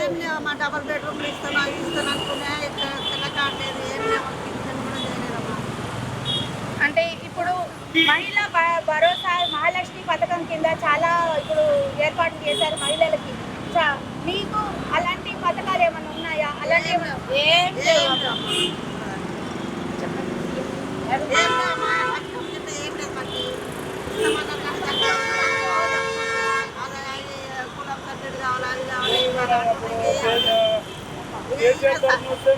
ఏం లేవు మా డబుల్ బెడ్రూమ్లు ఇస్తాను అనుకునే తెల్ల కార్డు లేదు, ఏం లేవు, పింఛన్ కూడా చేయలేదమ్మా. అంటే ఇప్పుడు మహిళా భరోసా మహాలక్ష్మి పథకం కింద చాలా ఇప్పుడు ఏర్పాట్లు చేశారు మహిళలకి. మీకు అలాంటి పథకాలు ఏమైనా ఉన్నాయా? అలాంటి ఏం లేవు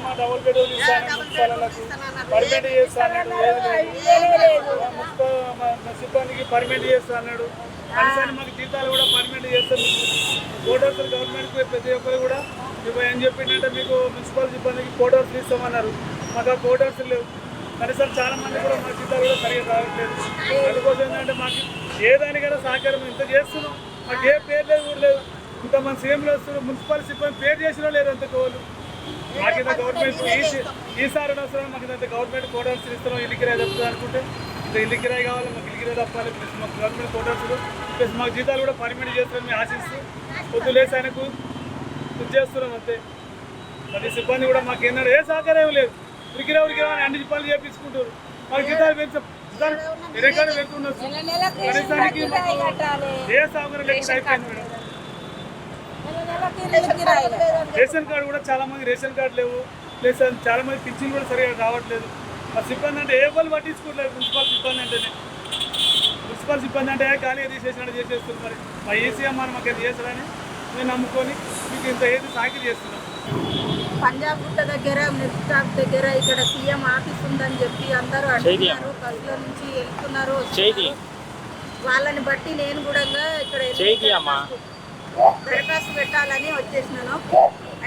మా డబుల్ బెడ్రూమ్ పర్మిట్ చేస్తా సిబ్బందికి పర్మిట్ చేస్తా అన్నాడు. కనీసాన్ని మాకు జీతాలు కూడా పర్మిట్ చేస్తాం. కోటర్స్ గవర్నమెంట్కి ప్రతి ఒక్కరు కూడా ఇప్పుడు ఏం చెప్పిందంటే మీకు మున్సిపల్ సిబ్బందికి కోటర్స్ ఇస్తామన్నారు. మాకు ఆ కోటర్స్ లేవు. కనీసం చాలా మంది కూడా మా జీతాలు కూడా సరిగ్గా రావట్లేదు. అందుకోసం ఏంటంటే మాకు ఏ దానికైనా సహకారం ఇంత చేస్తున్నాం. మాకు ఏ పేరు లేదు కూడా లేదు. ఇంతమంది సీఎంలు వస్తున్నారు, మున్సిపల్ సిబ్బంది పేరు చేసినా లేదు అంత కోళ్ళు. మాకు ఇంత గవర్నమెంట్ ఈసారి వస్తున్నాం. మాకు ఇంత గవర్నమెంట్ కోటర్స్ ఇస్తున్నాం. ఇల్లు కిరాయి తప్పుతుంది అనుకుంటే ఇంత ఇల్లు కిరాయి కావాలి, మాకు ఇల్లు కిరాయి తప్పాలి. ప్లస్ మాకు గవర్నమెంట్ కోటర్స్ ప్లస్ మాకు జీతాలు కూడా పర్మిట్ చేస్తారని ఆశిస్తూ పొద్దులేసి ఆయనకు ఇది చేస్తున్నాం అంతే. ప్రతి సిబ్బంది కూడా మాకు ఏంటంటే ఏ సహకారం లేదు. ఉరికిరా అని అన్ని పనులు చేపించుకుంటారు. మాకు జీతాలు రికార్డు పెడుతుండొచ్చు. కనీసానికి ఏ సౌకర్యం లేకుండా అయిపోయింది మేడం. రేషన్ కార్డు కూడా చాలా మంది రేషన్ కార్డు లేవు. ప్లస్ చాలా మంది పింఛన్లు కూడా సరిగా రావట్లేదు. మా సిబ్బంది అంటే ఏ పనులు పట్టించుకోవట్లేదు. మున్సిపల్ సిబ్బంది అంటేనే మున్సిపల్ సిబ్బంది అంటే ఖాళీ తీసేసినట్టు చేసేస్తుంది. మరి మా ఈసీఎం అని మాకు అది చేస్తారని మేము నమ్ముకొని మీకు ఇంత ఏది సాకి చేస్తున్నాం. పంజాబ్ గుట్ట దగ్గర మిల్క్ స్టాక్ దగ్గర ఇక్కడ సీఎం ఆఫీస్ ఉందని చెప్పి అందరూ అడుగుతున్నారు. బస్సుల నుంచి వెళ్తున్నారు. వాళ్ళని బట్టి నేను కూడా ఇక్కడ దరఖాస్తు పెట్టాలని వచ్చేసినాను.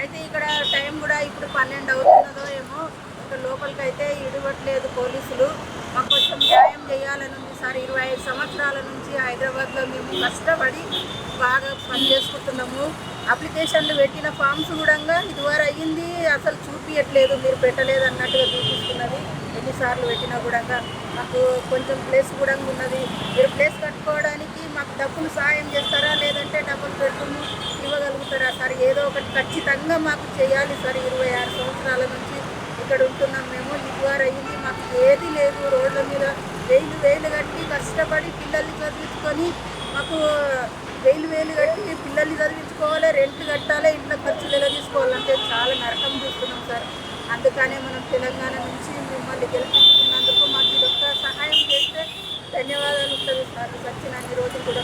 అయితే ఇక్కడ టైం కూడా ఇప్పుడు 12 అవుతున్నదో ఏమో. ఇక్కడ లోపలికి అయితే ఇవ్వట్లేదు పోలీసులు. మాకు కొంచెం న్యాయం చేయాలని ఉంది సార్. 25 సంవత్సరాల నుంచి హైదరాబాద్లో మేము కష్టపడి బాగా పనిచేసుకుంటున్నాము. అప్లికేషన్లు పెట్టిన ఫామ్స్ కూడా ఇదివరకు అయ్యింది అసలు చూపించట్లేదు. మీరు పెట్టలేదు అన్నట్టుగా చూపిస్తున్నది. ఎన్నిసార్లు పెట్టినా కూడా మాకు కొంచెం ప్లేస్ కూడా ఉన్నది. మీరు ప్లేస్ కట్టుకోవడానికి మాకు డబ్బులు సాయం చేస్తారా, లేదంటే డబ్బులు పెట్టుకుని ఇవ్వగలుగుతారా సార్? ఏదో ఒకటి ఖచ్చితంగా మాకు చేయాలి సార్. 26 సంవత్సరాల నుంచి ఇక్కడ ఉంటున్నాం మేము. ఇదివరకు అయ్యింది మాకు ఏది లేదు. రోడ్ల మీద వేలు కట్టి కష్టపడి పిల్లల్ని చదివించుకొని మాకు వేలు కట్టి పిల్లల్ని చదివించుకోవాలి, రెంట్ కట్టాలి, ఇంట్లో ఖర్చులు ఎలా తీసుకోవాలంటే చాలా నరకం చూస్తున్నాం సార్. అందుకనే మనం తెలంగాణ నుంచి మిమ్మల్ని గెలిపించుకున్నందుకు మాకు ఇదొక్క సహాయం చేస్తే ధన్యవాదాలు ఉంటుంది సార్. వచ్చిన అన్ని రోజులు కూడా